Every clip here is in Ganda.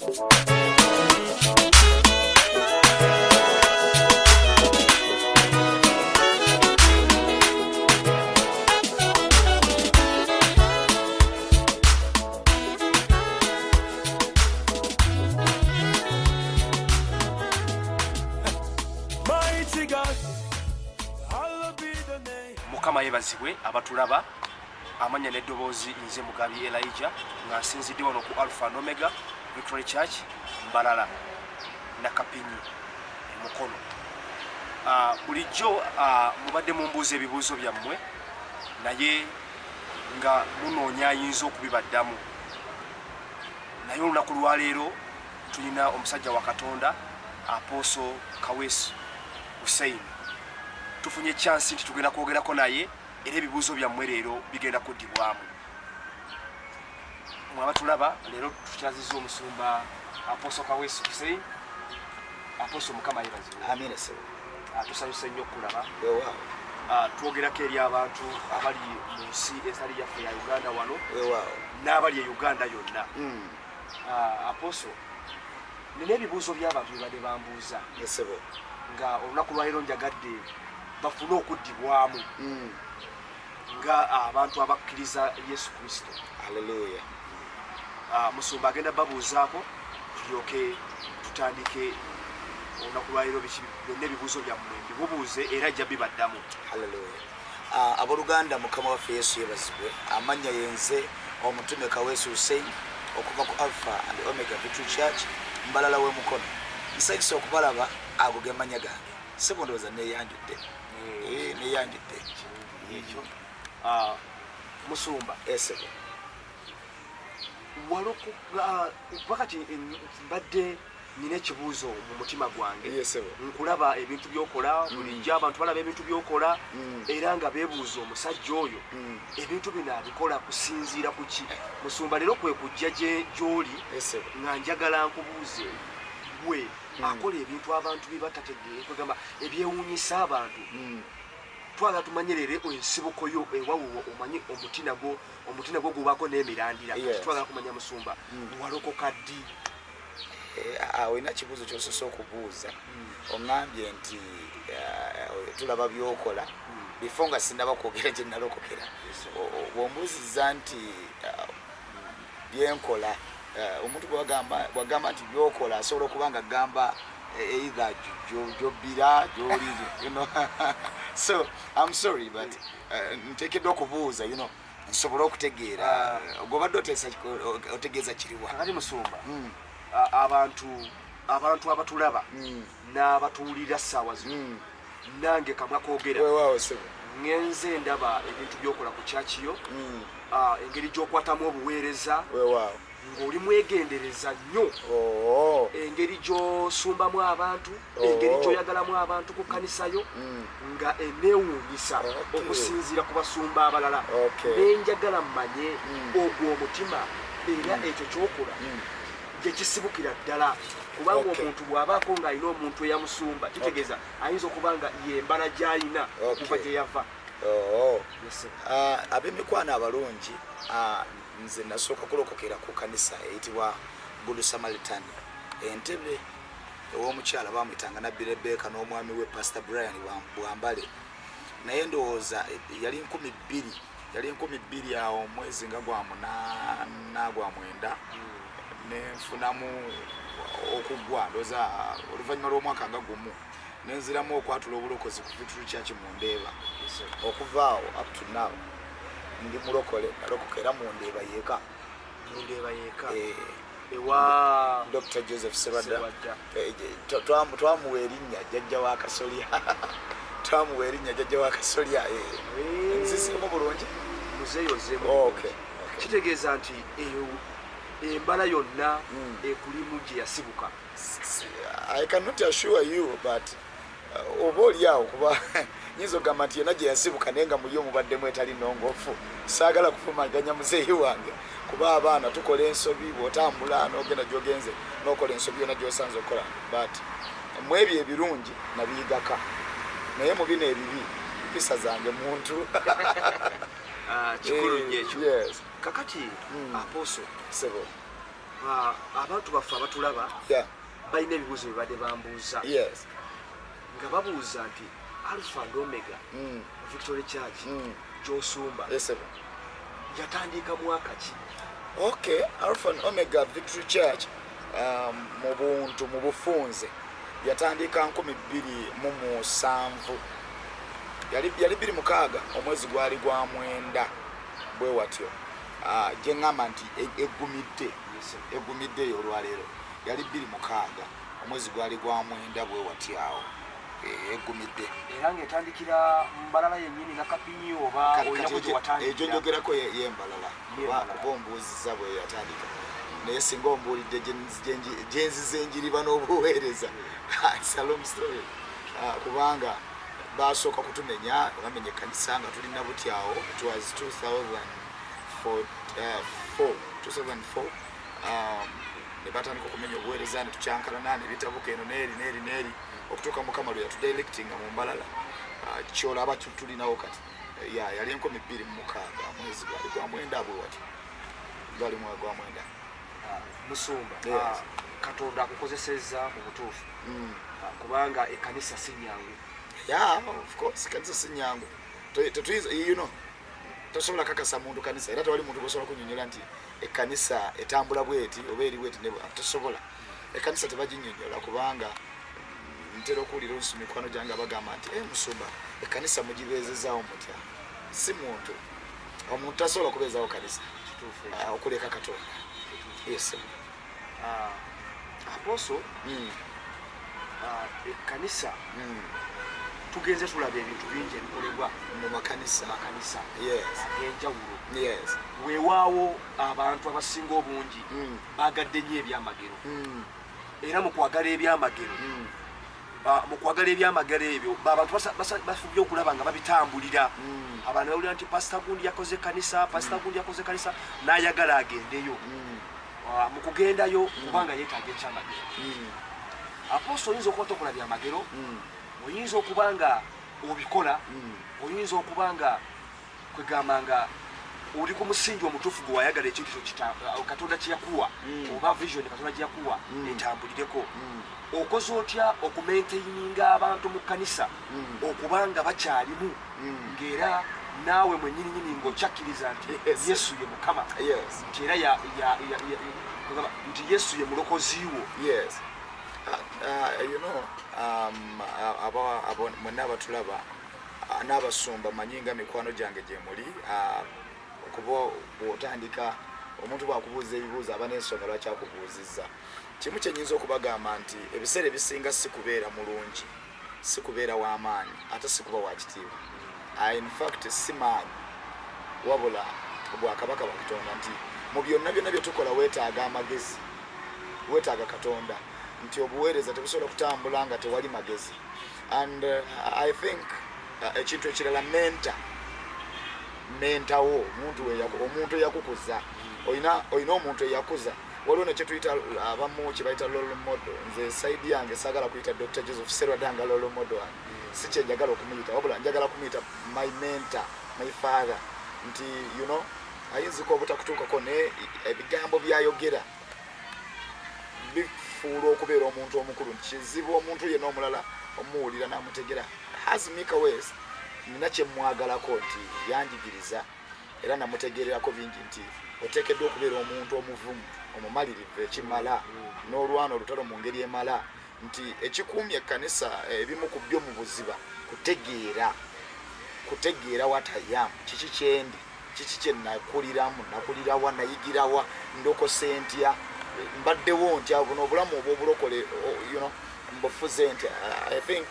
Mukama yebazibwe abatulaba amanya n'eddoboozi nze Mugabi Elijah nga nsinzidde wano ku Alpha and Omega Victory Church Mbalala Nakapinyi Mukono. Bulijjo mubadde mumbuuza ebibuuzo byammwe naye nga munoonya ayinza okubibaddamu. Naye olunaku lwaleero tulina omusajja wa Katonda Apostle Kaweesi Hussein. Tufunye chance nti tugenda kwogerako naye era ebibuuzo byammwe leero bigenda kuddibwamu. Mwabatulaba leero tukyazizza omusumba Apostle Kaweesi Hussein. Apostle Mukama yebazibwe. Amina sebo. Tusanyuse nnyo okulaba. Weewaawo. Twogerako eri abantu abali mu nsi ezali yaffe ya Uganda wano. Weewaawo. N'abali e Uganda yonna. Apostle, nina ebibuuzo by'abantu bye bambuuza. Sebo. Nga olunaku lwaleero njagadde bafune okuddibwamu nga abantu abakkiriza Yesu Kristo. Hallelujah. Musumba agenda babuuzaako tulyoke tutandike olunaku lwaleero byonna ebibuuzo byammwe bibubuuze era ajja bibaddamu. Hallelujah. Abooluganda Mukama waffe Yesu yebazibwe. Amannya yenze omutume Kaweesi Hussein okuva ku Alpha and Omega Victory Church Mbalala w'e Mukono. Nsanyusa okubalaba ago ge mannya gange. Sebo ndowooza neeyanjudde. Neeyanjudde. Ekyo. Musumba. Sebo. Waloko wakati mbadde nina ekibuuzo mu mutima gwange. Sebo. Nkulaba ebintu by'okola bulijjo abantu balaba ebintu by'okola era nga beebuuza omusajja oyo ebintu bino abikola kusinziira ku ki. Musumba leero kwe kujja gy'oli nga njagala nkubuuze gwe akola ebintu abantu bye batategeera kwegamba ebyewuunyisa abantu. Twagala tumanyerere ensibuko yo ewawuwo omanye omuti nagwo gubaako n'emirandira. Twagala kumanya Musumba walokoka ddi? Olina kibuuzo ky'osoose okubuuza. Oŋŋambye nti tulaba by'okola bifo nga sinnaba kwogera gye nalokokera. Bw'ombuuzizza nti byenkola omuntu bwagamba nti by'okola asobola okuba nga agamba either gy'obbira gy'oli, you know. So I'm sorry but nteekeddwa okubuuza, you know, nsobole okutegeera gw'obadde otegeeza kiriwa. Kakati Musumba, abantu abatulaba n'abatuwulira ssaawa zino nange kamwa koogera ngenze ndaba ebintu by'okola ku kyakiyo, engeri gy'okwatamu obuweereza ng'oli mwegendereza nnyo, engeri gy'osumbamu abantu, engeri gy'oyagalamu abantu ku kkanisayo nga eneewuunyisa okusinziira ku basumba abalala. Nenjagala mmanye ogwo omutima era ekyo ky'okola gye kisibukira ddala, kubanga omuntu bw'abaako ng'alina omuntu eyamusumba kitegeeza ayinza okuba nga yembala gy'alina okuva gye yava. Ab'emikwano abalungi, nze nasooka kulokokera ku kanisa eyitibwa Good Samaritan Entebbe, ew'omukyala bamuyitanga Nabbi Rebecca n'omwami we Pastor Brian Bwambale. Naye ndowooza yali 2020 awo omwezi nga gwa munaana gwa mwenda nenfunamu okugwa ndowooza oluvannyuma lw'omwaka nga gumu nenziramu okwatula obulokozi ku Victory Church mu Ndeeba. Okuva awo up to now ndi mulokole, nalokokera mu Ndeeba yeka. Ewa Dr. Joseph Sebadda. Twamuwa erinnya jjajja wa Kasolya. Twamuwa erinnya jjajja wa Kasolya. Nzisemu bulungi? Muzeeyozemu. Okay. Kitegeeza nti embala yonna ekulimu gye yasibuka. I cannot assure you but oba oliawo kuba nyinza okugamba nti yena gye yasibuka naye nga muli omubaddemu etali nnongoofu. Saagala kufumaganya muzeeyi wange kuba abaana tukola ensobi, bw'otambula n'ogenda gy'ogenze n'okola ensobi yonna gy'osanze okukola, but mu ebyo ebirungi nabiyigaka naye mu bino ebibi mpisa zange muntu. Kikulu nnyo ekyo. Yes. Kakati Apostle Sebo. abantu baffe abatulaba balina ebibuuzo bye badde bambuuza nga babuuza nti Alpha and Omega Victory Church gy'osumba yatandika mwaka ki? Okay, Alpha and Omega Victory Church mu buntu mu bufunze yatandika 2007 yali 26 omwezi gwali gwa mwenda bwe watyo gye ngamba nti egumidde olwaleero yali 26 omwezi gwali gwa mwenda bwe watyo awo egumidde era ng'etandikira Mbalala yennyini Nakapinyi oba olinaku gye watandikira? Egyo njogerako y'Embalala kuba ombuuziza bwe yatandika naye singa ombuulidde gyenzize enjiriba n'obuweereza it's a long story kubanga basooka kutumenya bamenye ekkanisa nga tulina butyawo it was 2004 ne batandika okumenya obuweereza ne tukyankalana ne bitabuka eno neeri okutuuka Mukama lwe yatudirectinga mu Mbalala kyolaba tulinawo kati yali 2006 mwezi gwali gwa mwenda bwe wati gwali gwa mwenda Musumba Katonda akukozesezza mu butuufu kubanga ekkanisa si nnyangu. Of course ekkanisa si nnyangu tosobola kakasa muntu kanisa era tewali muntu gosobola kunnyonnyola nti ekkanisa etambula bweti oba eri bweti tosobola ekkanisa tebaginnyonnyola kubanga ntera okuwulira oluusi mikwano gyange abagamba nti Musumba ekkanisa mugibeezezaawo mutya si muntu omuntu tasobola kubeezaawo kanisa okuleka Katonda. Yes. Apostle ekkanisa tugenze tulaba ebintu bingi ebikolebwa mu makanisa ag'enjawulo weewaawo abantu abasinga obungi baagadde nnyo ebyamagero era mu kwagala ebyamagero ebyo abantu bafubye okulaba nga babitambulira abantu bawulira nti pasita gundi yakoze kanisa n'ayagala agendeyo mu kugendayo kubanga yeetaaga ekyamagero. Apostle oyinza okuba tokola byamagero oyinza okuba nga obikola oyinza okuba nga kwegamba nga oli ku musingi omutuufu gwe wayagala ekintu Katonda kye yakuwa oba vision Katonda gye yakuwa etambulireko okoze otya okumaintaininga abantu mu kkanisa okuba nga bakyalimu ng'era naawe mwennyini ng'okyakkiriza nti Yesu ye Mukama nti era nti Yesu ye mulokozi wo. Mwenna abatulaba n'abasumba manyinga mikwano gyange gye muli okuba bw'otandika omuntu bw'akubuuza ebibuuzo aba n'ensonga lwaki akubuuzizza. Kimu kyenyinza okubagamba nti ebiseera ebisinga si kubeera mulungi si kubeera w'amaanyi ate si kuba wakitiibwa. In fact si maanyi wabula Bwakabaka bwa Katonda nti mu byonna bye tukola weetaaga amagezi weetaaga Katonda nti obuweereza tebusobola kutambula nga tewali magezi. And I think ekintu ekirala mentawo omuntu eyakukuza olina omuntu eyakuza waliwo nekye tuyita abamu kye bayita role model. Nze saidi yange saagala kuyita Dr. Joseph Serwadanga role model si kye njagala okumuyita wabula njagala kumuyita my mentor my father nti ayinzika obutakutuukako naye ebigambo byayogera bifuula okubeera omuntu omukulu nti kizibu omuntu yenna omulala omuwulira n'amutegera. Has Mika West nina kye mwagalako nti yanjigiriza era namutegererako bingi nti oteekeddwa okubeera omuntu omuvumu omumalirivu ekimala n'olwana olutalo mu ngeri emala nti ekikuumya ekkanisa ebimu ku byo mu buziba kutegeera watayamu kiki kyendi kiki kye nakulirawa nayigirawa ndokose ntya mbaddewo ntya buno obulamu obwo obulokole mbufuze ntya. I think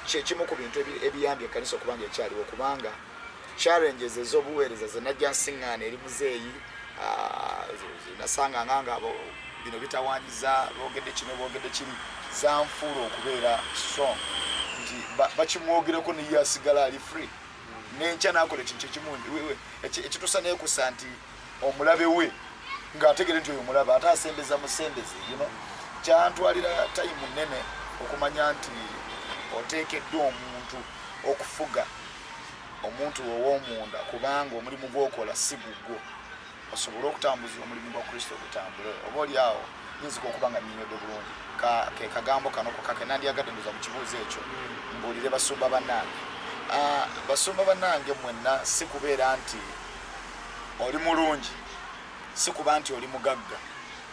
kyekimu ku bintu ebiyambye ekkanisa okuba nga ekyaliwo kubanga challenges ez'obuweereza ze najja nsiŋŋaana eri muzeeyi nasanga nganga bino bitawanyiza boogedde kino boogedde kiri zanfuula okubeera strong nti bakimwogereko naye asigala ali free n'enkya n'akola ekintu ekimu ekituusa neekusa nti omulabe we ng'ategere nti oyo omulabe ate asembeza musembeze kyantwalira tayimu nnene okumanya nti oteekeddwa omuntu okufuga omuntu ow'omunda kubanga omulimu gw'okola si gugwo osobola okutambuza omulimu gwa Kristo ogutambule oba oli awo yinza okuba nga nnyonyodde bulungi ke kagambo kano kokake nandyagadde ndoza mu kibuuzo ekyo mbuulire basumba bannange basumba bannange mwenna si kubeera nti oli mulungi si kuba nti oli mugagga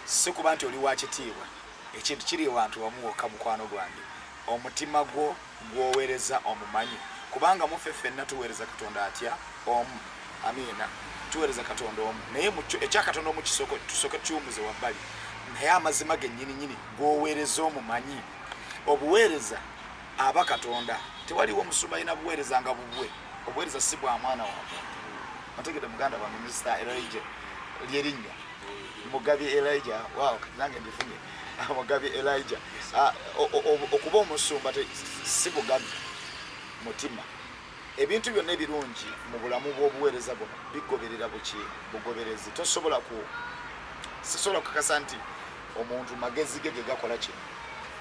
si kuba nti oli wakitiibwa ekintu kiri wantu wamu wokka mukwano gwange omutima gwo gwoweereza omumanyi kubanga muffe ffenna tuweereza Katonda atya omu amiina tuweereza Katonda omu naye ekyakatonda omu tusooke tukiwumuze wabbali naye amazima gennyini gwoweereza omumanyi obuweereza aba Katonda tewaliwo omusumba alina buweereza nga bubwe obuweereza si bwa mwana wange ntegedde muganda wange Mr. Elijah lyerinnya Mugabi Elijah wow nange ndifunye Mugabi Elijah okuba omusumba si bugagga mutima ebintu byonna ebirungi mu bulamu bw'obuweereza buno bigoberera bugoberezi sisobola kukakasa nti omuntu magezi ge gakola kino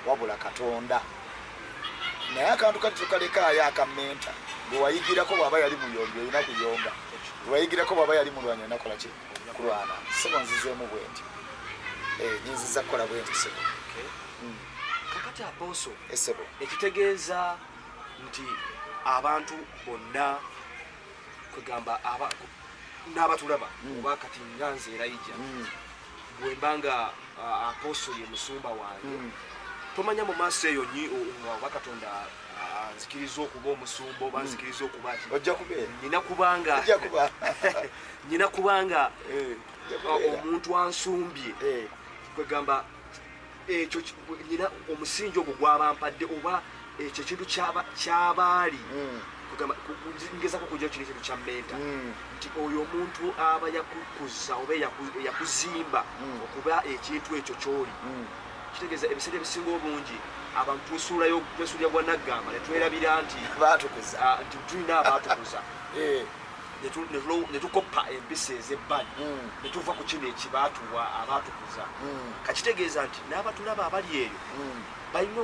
wabula Katonda naye akantu kati tukalekaayo akamenta gwe wayigirako bw'aba yali muyombi olina kuyomba gwe wayigirako bw'aba yali mulwanyi olina kola ki kulwana sebo nzizeemu bwe ntyo nyinziza kukola bwe ntyo sebo kakati Apostle esebo ekitegeeza nti abantu bonna kwegamba n'abatulaba oba kati nganze Elijah bwe mbanga Apostle ye musumba wange tomanya mu maaso eyo oba Katonda nzikiriza okuba omusumba oba nzikiriza okuba ojja kubeera nyina kubanga omuntu ansumbye kwegamba ekyo nyina omusingi ogwo gwabampadde oba ekyo ekintu kyabaali ngezako kujja kiri ekintu kya menta nti oyo omuntu aba yakukuza oba yakuzimba okuba ekintu ekyo kyoli kitegeeza ebiseera ebisinga obungi abantu twesuulira gwa naggamba netwerabira nti tulina abaatukuza netukoppa empisa ez'ebbali netuva ku kino ekibaatuwa abaatukuza kakitegeeza nti n'abatulaba abali eyo balina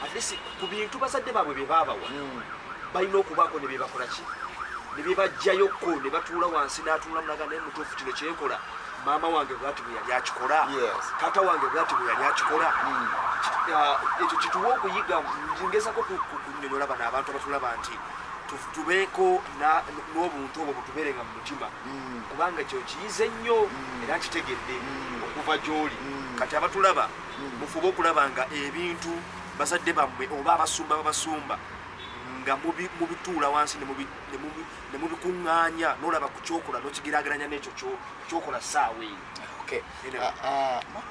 atlesi ku bintu bazadde baabwe bye baabawa balina okubaako ne byebakola ki ne byebajjayoko ne batuula wansi n'atuula mulaga naye mutuufu kino kyenkola maama wange bwati bwe yali akikola taata wange bwati bwe yali akikola ekyo kituwa okuyiga ngezako kunyonyola bano abantu abatulaba nti tubeeko n'obuntu obwo butubeerenga mu mutima kubanga kyo kiyize nnyo era nkitegedde okuva gy'oli kati abatulaba mufube okulaba nga ebintu bazadde bammwe oba abasumba babasumba nga mubituula wansi ne mubikuŋŋaanya n'olaba ku kyokola n'okigiraageranya n'ekyo kyokola ssaawa eyo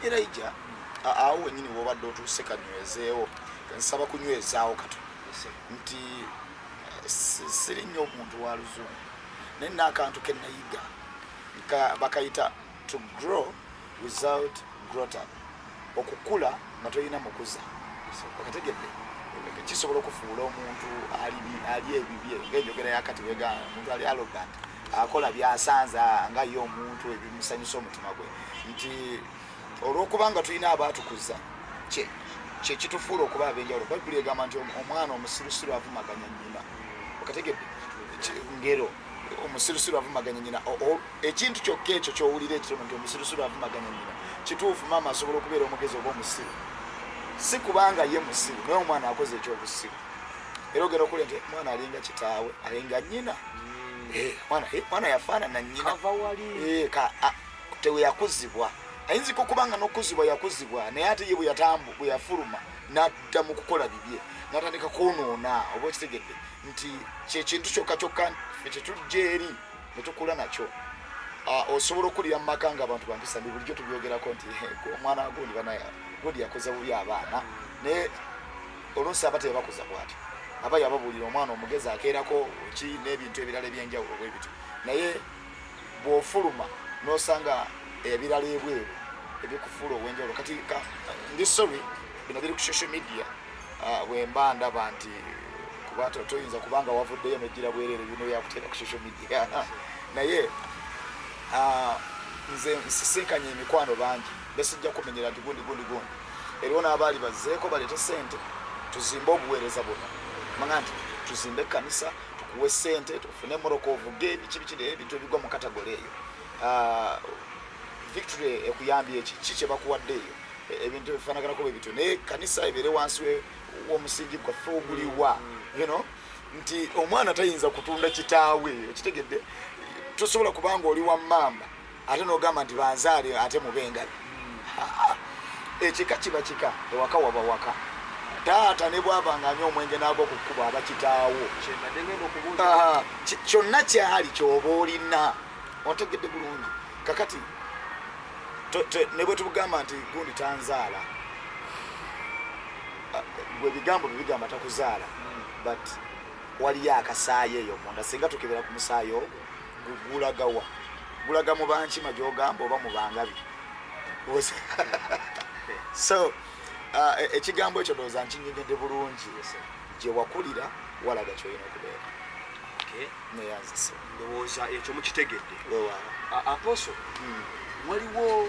Elijah awo wennyini w'obadde otuuse kanywezeewo nsaba kunywezaawo kato nti siri nnyo omuntu wa luzungu naye n'akantu ke nayiga bakayita to grow without growth up okukula nga toyina mukuza okategedde kisobola okufuula omuntu ali ebibye ng'enjogera yakati wegana omuntu ali arrogant akola byasanza nga ye omuntu ebimusanyusa omutima gwe nti olw'okubanga tulina abaatukuza kyekitufuula okuba ab'enjawulo bayibuli egamba nti omwana omusirusiru avumaganya nnyina okategedde ngero omusirusiru avumaganya nnyina ekintu kyokka ekyo kyowulira ekitono nti omusirusiru avumaganya nnyina kituufu maama asobola okubeera omugezi oba omusiru si kubanga ye musiru naye omwana akoze ekyobusiru era ogenda okulya nti mwana alinga kitaawe alinga nnyina mwana yafaanana nnyina tewe yakuzibwa ayinzika okubanga n'okuzibwa yakuzibwa naye ate ye bwe yafuluma n'adda mu kukola bibye n'atandika kwonoona oba okitegedde nti kyekintu kyokka kyetujja eri netukula nakyo osobola okulira mu maka nga abantu bampisa ndi bulijjo tubyogerako nti omwana gundi yakoze bubi abaana naye oluusi aba tebabakoza bwati aba yababuulira omwana omugezi akeerako ki n'ebintu ebirala ebyenjawulo bwe biti naye bw'ofuluma n'osanga ebirala ebweru ebikufuula obwenjawulo kati ndi sorry bino biri ku social media bwe mba ndaba nti kuba toyinza kubanga wavuddeyo nejjira bwereere bino byakuteeka ku social media naye nze nsisinkanye emikwano bangi besijja kumenyera nti gundi eriwo n'abaali bazzeeko baleete sente tuzimbe obuweereza bwonna manya nti tuzimbe ekkanisa tukuwe sente tufune moroko ovuge ebiki ebintu ebigwa mu katagole eyo victory ekuyambye kiki bakuwaddeeyo ebintu bifaanaganako bwe bityo naye kanisa ebeere wansi w'omusingi gwaffe oguliwa nti omwana tayinza kutunda kitaawe okitegedde tosobola kubanga oli wammamba ate n'ogamba nti banzaale ate mubengabi ekika kiba kika ewaka waba waka taata ne bwaba nga anywa omwenge n'agwa ku kkubo aba kitaawo kyonna kyali kyoba olina otegedde bulungi kakati ne bwe tugamba nti gundi tanzaala gwe bigambo bibigamba takuzaala but waliyo akasaayi eyo munda singa tukebera ku musaayi ogwo gulagawa gulaga mu bankima gy'ogamba oba mu bangabi so ekigambo ekyo ndowooza nkinyigidde bulungi gye wakulira walaga kyolina okubeera neyanzise ndowooza ekyo mukitegedde aposo waliwo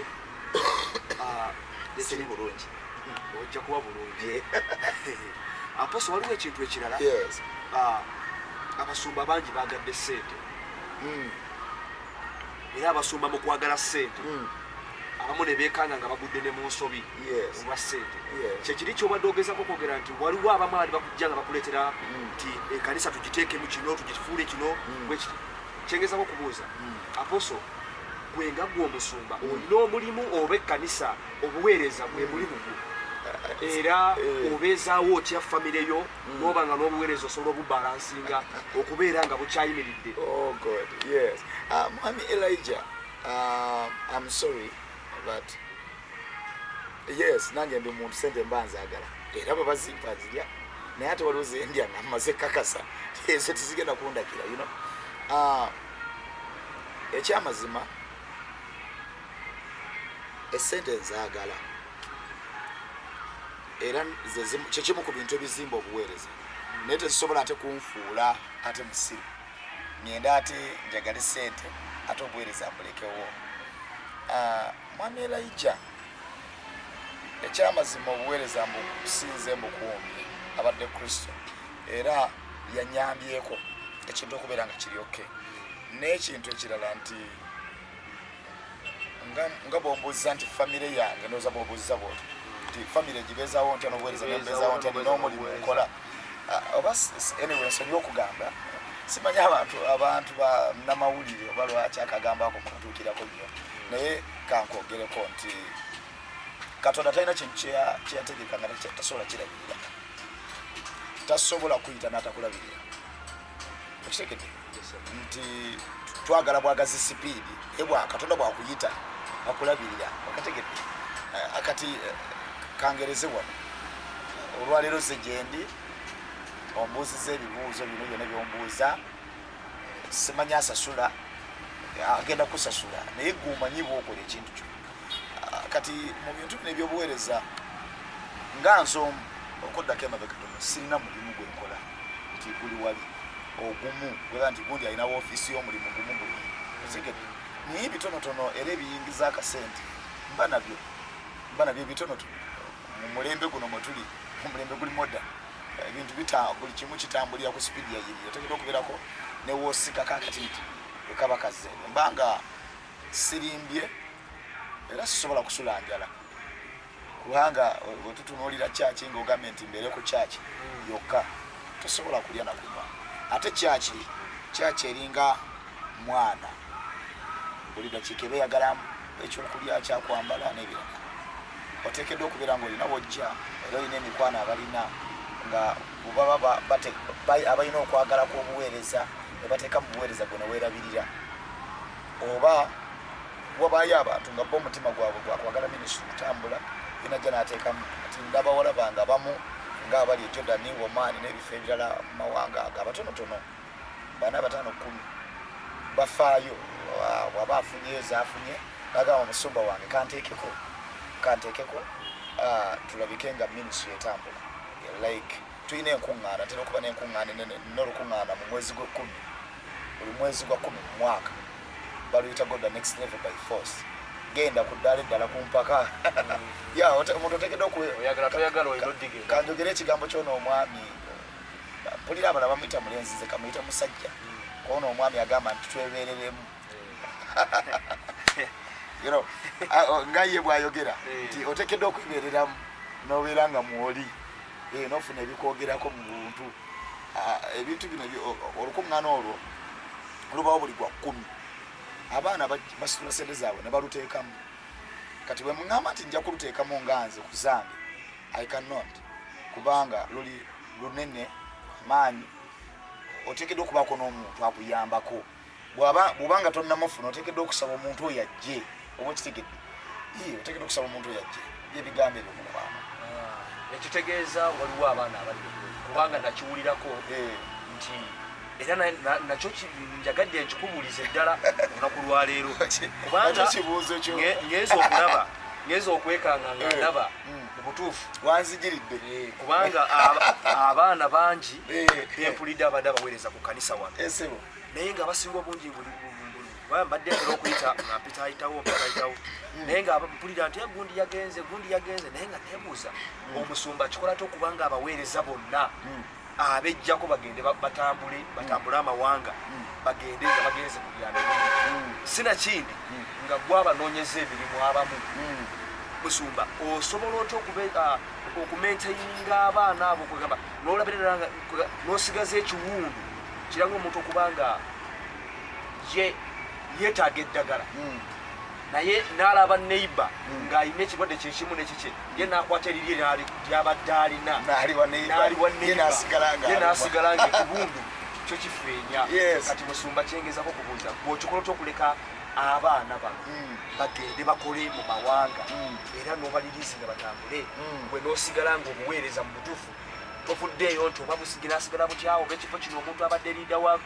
siri bulungi ojja kuba bulungi aposo waliwo ekintu ekirala abasumba bangi bagadde ssente era abasumba mu kwagala ssente abamu ne beekanga nga bagudde ne mu nsobi olwa ssente kyekiri kyobadde ogezako kwogera nti waliwo abamu abali bakujja nga bakuleetera nti ekanisa tugiteekemu kino tugifuule kino bwekiti kyengezako kubuuza aposo gwe nga gwe omusumba olina omulimu oba ekkanisa obuweereza bwe mulimu gwo era obeezaawo otya famire yo n'oba nga n'obuweereza osobola obubalansinga okubeera nga bukyayimiridde mwami Elijah I'm sorry but yes nange ndi muntu sente mba nzaagala era bwe bazimpa zirya naye ate waliwo zendya nga mmaze kakasa ezo tizigenda kundakira ekyamazima essente nzaagala era kyekimu ku bintu ebizimba obuweereza naye tezisobola ate kunfuula ate musiru ngenda ate njagala essente ate obuweereza mbulekewo mwami Elijah ekyamazima obuweereza mbusinze mbukuumye abadde Kristo era yanyambyeko ekintu okubeera nga kiryoke n'ekintu ekirala nti nga bwombuuza nti famire yange ndowooza bwombuuziza bwoti nti famire gibeezaawo ntya n'obuweereza nembeezaawo ntya nina omulimu nkola oba anyway nsonyiwa okugamba simanyi abantu bannamawulire oba lwaki akagambo ako katuukirako nnyo naye kankwogereko nti Katonda talina kintu kyeyategeka nga tasobola kirabirira tasobola kuyita n'atakulabirira okitegedde nti twagala bwagazi sipiidi Katonda bwakuyita akulabirira okategedde akati kangereze wano olwaleero ze gyendi ombuuziza ebibuuzo bino byonna byombuuza simanyi asasula agenda kusasula naye gumanyi bwokola ekintu kyo kati mu bintu bino ebyobuweereza nga nsomba okuddako emabega tono sirina mulimu gwe nkola nti guli wali ogumu gwega nti gundi alina woofiisi y'omulimu gumu guli otegedde naye bitonotono era ebiyingiza akasente mba nabyo bitonotono mu mulembe guno mwe tuli omulembe guli modern ebintu buli kimu kitambulira ku sipiidi yayiri otegedde okubeerako ne woosikako akati nti ekaba kaze mbanga sirimbye era sisobola kusula njala kubanga bwetutunuulira kyaki ng'ogambye nti mbeere ku kyaki yokka tosobola kulya na kunywa ate kyaki eringa mwana buli dakiika eba eyagalamu ekyokulya kyakwambala n'ebirala oteekeddwa okubeera ng'olina wojja era olina emikwano abalina nga abalina okwagala kw'obuweereza ne bateeka mu buweereza bwe neweerabirira oba wabayo abantu nga bo omutima gwabwe gwakwagala minisitule kutambula binajja n'ateekamu ati ndabawala bange abamu ng'abali e Jordan, Oman n'ebifo ebirala mu mawanga ago abatonotono 4-5-10 bafaayo waba afunyeyo zaafunye bagamba omusumba wange kanteekeko tulabike nga minisitule etambula like tulina enkuŋŋaana ntera okuba n'enkuŋŋaana n'olukuŋŋaana mu mwezi gw'10 buli mwezi gwa 10 mu mwaka baluyita go the next level by force genda ku ddala eddala ku mpaka omuntu oteekeddwa kanjogera ekigambo kyona omwami mpulira abala bamuyita mulenzi ze kamuyita musajja kwona omwami agamba nti twebeereremu you know ngaye bwayogera nti otekedde okubeereramu n'obeera nga mwoli n'ofuna ebikwogerako mu buntu ebintu bino olukuŋŋaana olwo lubawo buli gwa 10 abaana basitula sente zaabwe ne baluteekamu kati bwe muŋŋamba nti nja kuluteekamu nga nze ku zange I cannot kubanga luli lunene maanyi oteekeddwa okubaako n'omuntu akuyambako bw'obanga tonnamufuna oteekeddwa okusaba omuntu oyo ajje oba okitegedde oteekeddwa okusaba omuntu oyo ajje byebigambo ebyo mukwana ekitegeeza waliwo abaana abali kubanga nakiwulirako nti era nakyo njagadde nkikubuulize ddala olunaku lwaleero kubanga ngenza okwekanga nga ndaba mu butuufu wanzigiridde kubanga abaana bangi bempulidde abadde abaweereza ku kanisa wano naye nga abasinga obungi mbadde ntera okuyita nga mpitayitawo naye nga mpulira nti gundi yagenze naye nga neebuuza omusumba kikolate okubanga abaweereza bonna abejjako bagende batambule amawanga bagende nga bagenze ku byalo sinakindi nga gwabanoonyeza emirimu abamu musumba osobola otya okumaintaininga abaana abo kwegamba n'olabirira n'osigaza ekiwundu kiranga omuntu okubanga yeetaaga eddagala naye n'alaba neiba ng'alina ekirwadde kyekimu nekiki ye n'akwata eriri lyabadde alina ye n'asigala nga ekibundu kyo kifeenya kati musumba kyengezako kubuuza bw'okikola otya okuleka abaana bano bagende bakole mu mawanga era n'obalirizi nga batambule bwe n'osigala nga obuweereza mu butuufu tofuddeeyo nti oba busigirasigala butyawo oba ekifo kino omuntu abadde liida wa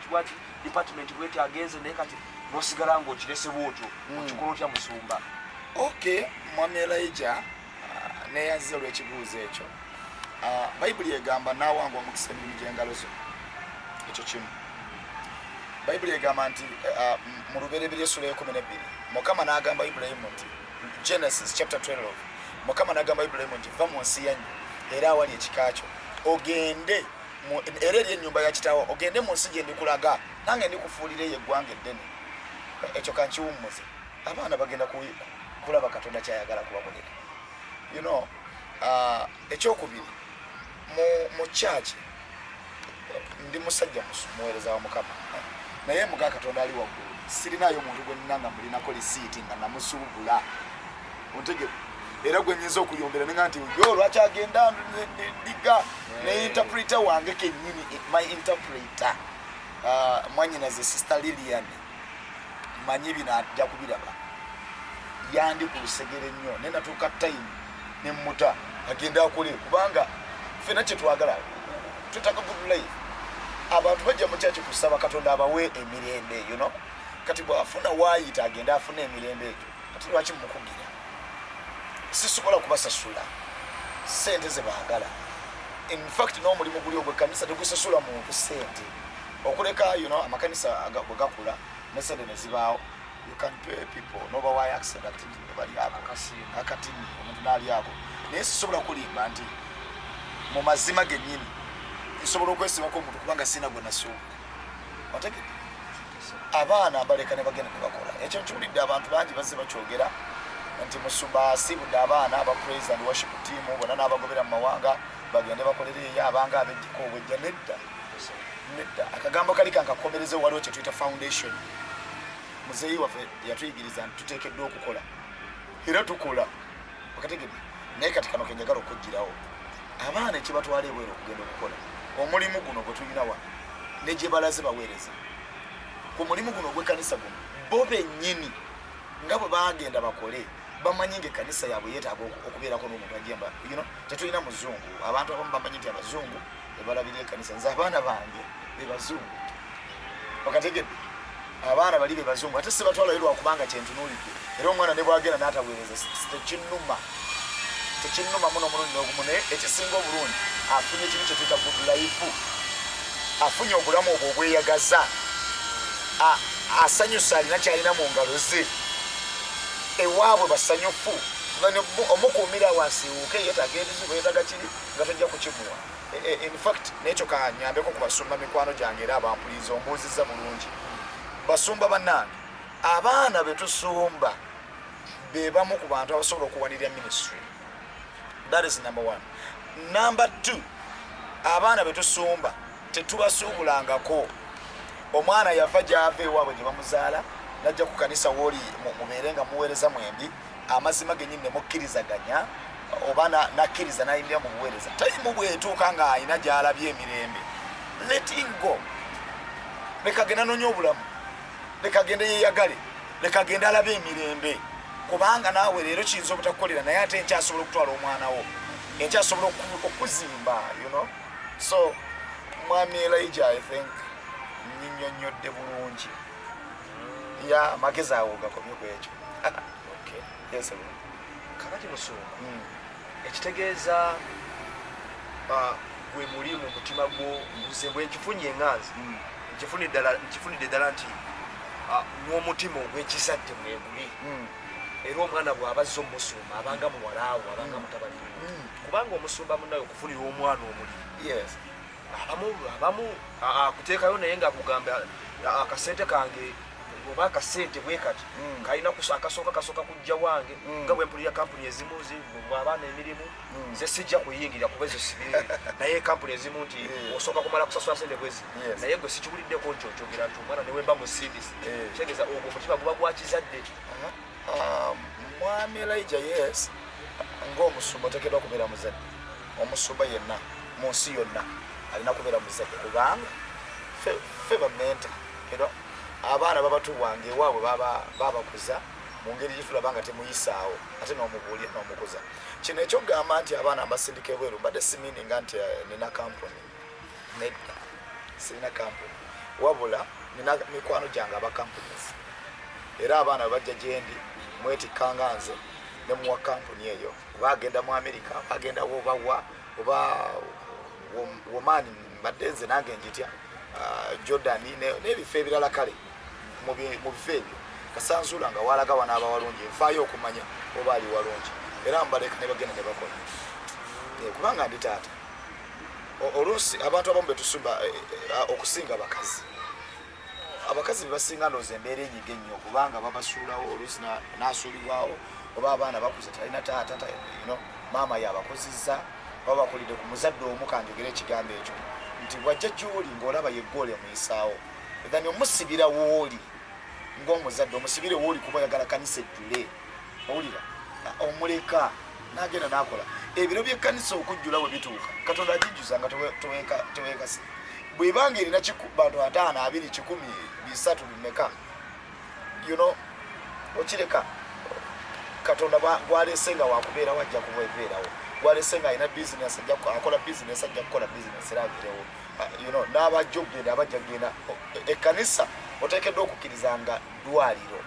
department bweti agenze naye kati n'osigala ng'okirese bwotyo okikola otya musumba mwami Elijah neyanziza olw'ekibuuzo ekyo bayibuli egamba naawanga omukisa emirimu gy'engalo zo ekyo kimu bayibuli egamba nti mu lubereberye essula y'ekumi n'ebbiri mukama n'agamba Ibulayimu nti Genesis chapter 12 mukama n'agamba Ibulayimu nti va mu nsi yanyu era awali ekika kyo ogende era eri ennyumba ya kitaawo ogende mu nsi gye ndikulaga nange ndikufuulira eyo eggwanga eddene ekyo kankiwummuze abaana bagenda kulaba Katonda kyayagala kubakolera ekyokubiri mu kyaki ndi musajja muweereza wa Mukama naye muga Katonda ali waggulu sirinayo muntu gwe nnanga mulinako lisiiti nga namusuubula ontegere era gwe nyinza okuyombera nenga nti yo lwaki agenda ndiga ne interpreter wange kennyini my interpreter mwanyinaze sister Lilian manyi bino ajja kubiraba yandi ku lusegere nnyo ne natuuka time ne mmuta agenda akole kubanga ffena kye twagala tutaka good life abantu bajja mu kyaki kusaba Katonda abawe emirembe kati bw'afuna waayita agenda afuna emirembe egyo kati lwaki mukugira sisobola kubasasula sente ze baagala in fact n'omulimu guli ogw'ekkanisa tegusasula muntu sente okuleka amakanisa bwegakula ne sente ne zibaawo you can pay people noba wayi accident bali ako akatini omuntu n'ali ako naye sisobola kulimba nti mu mazima gennyini nsobola okwesimako omuntu kubanga sina gwe nasuuba otegedde abaana abaleka ne bagenda ne bakola ekyo nkiwulidde abantu bangi bazze bakyogera nti musumba asiibudde abaana aba praise and worship team bonna n'abagobera mu mawanga bagende bakolere eyo abanga abejjiko obwejja nedda akagambo kali kankakomereze waliwo kye tuyita foundation muzeeyi waffe yatuyigiriza nti tuteekeddwa okukola era tukola okategedde naye kati kano kenjagala okuggirawo abaana ekibatwala ebweru okugenda okukola omulimu guno gwe tulina wano ne gye balaze baweereza ku mulimu guno ogw'ekkanisa guno bo bennyini nga bwe bagenda bakole bamanyi ng'ekkanisa yaabwe yeetaaga okubeerako n'omuntu ajemba tetulina muzungu abantu abamu bamanyi nti abazungu bebalabira ekkanisa nze abaana bange be bazungu okategedde abaana bali be bazungu ate sibatwalayo lwakubanga kyentunuulidde era omwana ne bwagenda n'ataweereza tekinnuma muno omulundi n'ogumu naye ekisinga obulungi afunye ekintu kye tuyita good life afunye obulamu obwo obweyagaza asanyusa alina kyalina mu ngalo ze ewaabwe basanyufu omukuumira wansiwuuke yeetaaga ebizibu yeetaaga kiri nga tojja kukimuwa in fact n'ekyo kanyambeko ku basumba mikwano gyange era abampuliza ombuuziza bulungi basumba bannange abaana be tusumba bebamu ku bantu abasobola okuwanirira ministry. That is number one. Number two, abaana betusumba tetubasuubulangako. Omwana yafa gyava ewaabwe gye bamuzaala najja ku kanisa wooli mubeere nga muweereza mwembi amazima gennyini ne mukkirizaganya oba nakkiriza nayimirira mu buweereza tayimu bwetuuka ng'ayina gy'alabye emirembe. Let him go. Leka genda nonya obulamu, leka genda yeeyagale, leka genda alabe emirembe, kubanga naawe leero kiyinza obutakukolera naye ate enkyasobola okutwala omwana wo, enkyasobola okuzimba, you know. So mwami Elijah, I think nnyonnyodde bulungi ya amagezi awo gakomye ku ekyo. Okay. Yes, sir. Kakati Musumba, ekitegeeza gwe muli mu mutima gwo nze bwe nkifunye enganzi nkifunidde ddala nti n'omutima ogw'ekizadde mweguli era omwana bw'abazza omusumba abanga muwalaawo abanga mutabani kubanga omusumba munnaye okufunira omwana omuli abamu akuteekayo naye ng'akugamba akasente kange oba akasente bwe kati kalina akasooka kujja wange nga bwe mpulira kampuni ezimu abaana emirimu nze sijja kuyingira kuba ezo sibiri naye kampuni ezimu nti osooka kumala kusasula sente bwezi naye gwe sikiwuliddeko nti okyogera nti omwana newemba mu CDC kitegeeza ogwo omutima guba gwakizadde. Mwami Elijah, yes, ng'omusumba oteekeddwa kubeera muzadde. Omusumba yenna mu nsi yonna alina kubeera muzadde kubanga ffe bamenta abaana babatuwange ewaabwe babakuza mu ngeri gitulaba nga temuyisaawo ate n'omubuulira n'omukuza. Kino ekyogamba nti abaana mbasindika ebweru mbadde simiininga nti nina kampuni. Nedda sirina kampuni wabula nina mikwano gyange aba companies era abaana bajja gyendi mwetikkanga nze ne muwa kampuni eyo oba agenda mu America agenda wobawa oba womani mbadde nze nange njitya Jordan n'ebifo ebirala kale mu bifo ebyo kasanzula nga walaga wana abawalungi nfaayo okumanya oba ali walungi era mbaleka ne bagenda ne bakola kubanga ndi taata oluusi abantu abamu betusumba okusinga abakazi bebasinga ndowooza embeera enyiga ennyo kubanga babasuulawo oluusi n'asuulibwawo oba abaana bakuze talina taata maama yabakozizza babakolidde ku muzadde omu kanjogera ekigambo ekyo nti bwajja gy'oli ng'olaba yeggoola omuyisaawo then omusibira w'oli ng'omuzadde omusibire w'oli kuba oyagala kanisa ejjule owulira omuleka n'agenda n'akola ebiro by'ekkanisa okujjula bwe bituuka Katonda agijjuza nga teweekasi bw'ebanga erina bantu 5 2 10 3 bimeka okireka Katonda bw'aleese nga wakubeera wajja kubeerawo bw'aleese nga alina bizinesi akola bizinesi ajja kukola bizinesi era agirewo n'abajja okugenda abajja kugenda ekkanisa oteekeddwa okukkiriza nga ddwaliro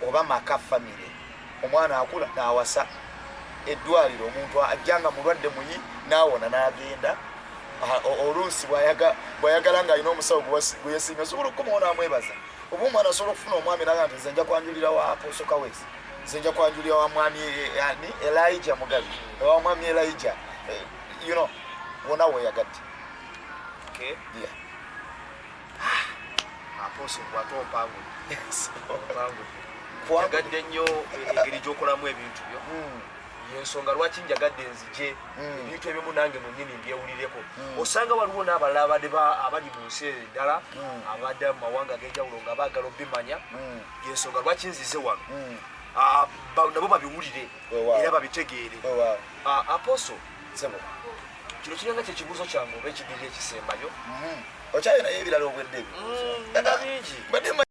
oba maka famire omwana akula n'awasa eddwaliro omuntu ajjanga mulwadde muyi n'awona n'agenda oluusi bw'ayagala ng'alina omusawo gwe yesinga osobola okukomawo n'amwebaza oba omwana asobola okufuna omwami naga nti nze nja kwanjulira wa Apostle Kawesi nze nja kwanjulira wa mwami Elijah Mugabi wa mwami Elijah wona weeyagadde. Apostle bw'ate ompangudde yagadde nnyo engeri gy'okolamu ebintu byo yensonga lwaki njagadde nzije ebintu ebimu nange nonyini mbyewulireko osanga waliwo n'abalala abali mu nsi endala abadde mu mawanga ag'enjawulo nga baagala obimanya yensonga lwaki nzize wano nabo babiwulire era babitegeere. Apostle kino kiranga kyekibuuzo kyange oba ekigeri ekisembayo okyalinayo ebirala obwedde bingi